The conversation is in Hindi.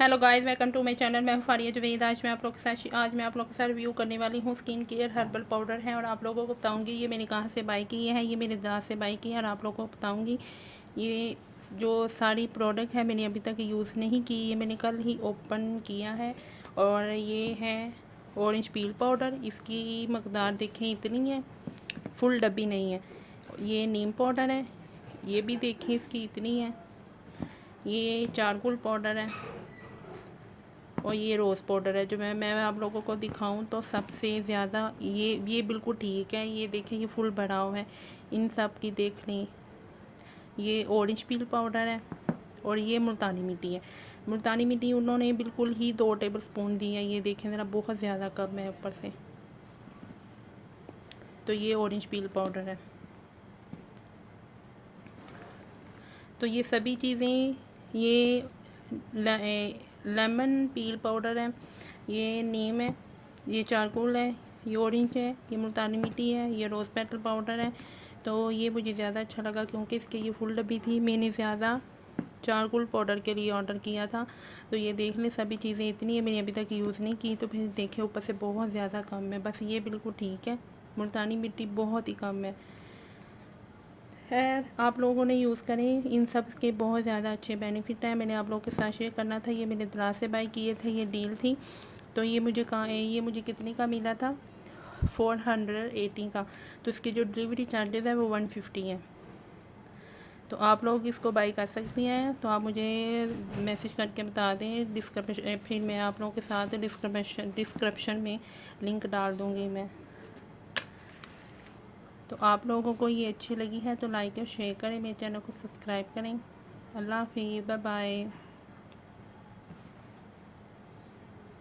Hello guys, welcome to my channel. मैं हूँ फारिया जवेद। आज मैं आप लोग के साथ रिव्यू करने वाली हूँ स्किन केयर हर्बल पाउडर है और आप लोगों को बताऊँगी ये मैंने कहाँ से बाई की है। ये मैंने दराज से बाई की है और आप लोगों को बताऊँगी ये जो सारी प्रोडक्ट है मैंने अभी तक यूज़ नहीं की, ये मैंने कल ही ओपन किया है। और ये है ऑरेंज पील पाउडर, इसकी मकदार देखें इतनी है, फुल डब्बी नहीं है। ये नीम पाउडर है, ये भी देखें इसकी इतनी है। ये चारकोल पाउडर है और ये रोज़ पाउडर है। जो मैं आप लोगों को दिखाऊं तो सबसे ज़्यादा ये बिल्कुल ठीक है। ये देखें, ये फुल भरा हुआ है। इन सब की देख लें। ये ऑरेंज पील पाउडर है और ये मुल्तानी मिट्टी है। मुल्तानी मिट्टी उन्होंने बिल्कुल ही 2 टेबल स्पून दी है। ये देखें ज़रा, बहुत ज़्यादा कम है ऊपर से। तो ये ऑरेंज पील पाउडर है। तो ये सभी चीज़ें, ये लेमन पील पाउडर है, ये नीम है, ये चारकोल है, ये ऑरेंज है, ये मुल्तानी मिट्टी है, ये रोज़ पेटल पाउडर है। तो ये मुझे ज़्यादा अच्छा लगा क्योंकि इसके ये फुल डब्बी थी। मैंने ज़्यादा चारकोल पाउडर के लिए ऑर्डर किया था। तो ये देख लें, सभी चीज़ें इतनी है, मैंने अभी तक यूज़ नहीं की। तो फिर देखें ऊपर से बहुत ज़्यादा कम है, बस ये बिल्कुल ठीक है। मुल्तानी मिट्टी बहुत ही कम है। खैर, आप लोगों ने यूज़ करें, इन सब के बहुत ज़्यादा अच्छे बेनिफिट हैं। मैंने आप लोगों के साथ शेयर करना था। ये मैंने दराज से बाई किए थे, ये डील थी। तो ये मुझे कितने का मिला था, 480 का। तो इसके जो डिलीवरी चार्जेस है वो 150 है। तो आप लोग इसको बाई कर सकती हैं। तो आप मुझे मैसेज करके बता दें, फिर मैं आप लोगों के साथ डिस्क्रिप्शन में लिंक डाल दूँगी मैं। तो आप लोगों को ये अच्छी लगी है तो लाइक और शेयर करें, मेरे चैनल को सब्सक्राइब करें। अल्लाह हाफिज़, बाय बाय।